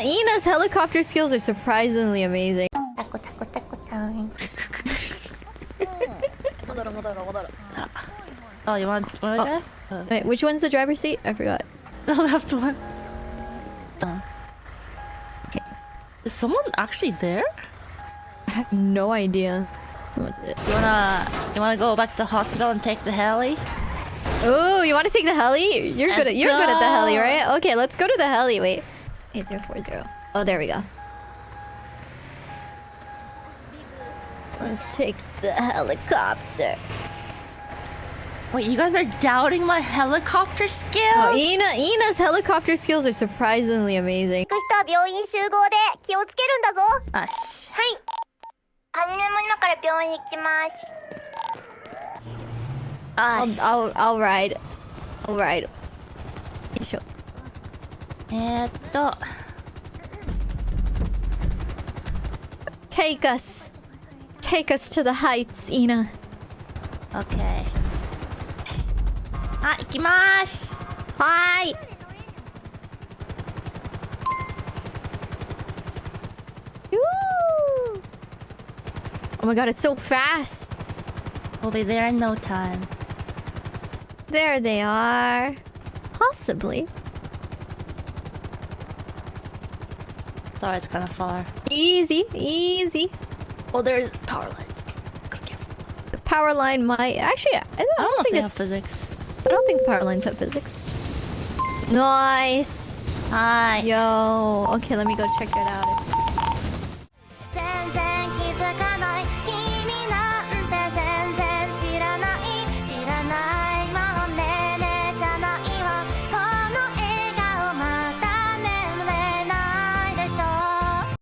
Ina's helicopter skills are surprisingly amazing. Taco, taco, taco time. Oh, you want to drive? Wait, which one's the driver's seat? I forgot. The left one. Okay. Is someone actually there? I have no idea. You wanna go back to the hospital and take the heli? Oh, you want to take the heli? You're good at the heli, right? Okay, let's go to the heli. Wait. 8040. Oh, there we go. Let's take the helicopter. Wait, you guys are doubting my helicopter skills? Oh, Ina's helicopter skills are surprisingly amazing. 病院集合で気をつけるんだぞ。あし。はい。はじめも今から病院行きます。I'll ride. I'll ride. よいしょ。Take us. Take us to the heights, Ina. Okay. あ、行きます。はい。Oh my god, it's so fast. We'll be there in no time. There they are. Possibly. Sorry, it's kind of far. Easy, easy. Oh, there's power lines. The power line might... Actually, I don't know if think they it's... have physics. I don't think the power lines have physics. Nice. Hi. Yo. Okay, let me go check it out.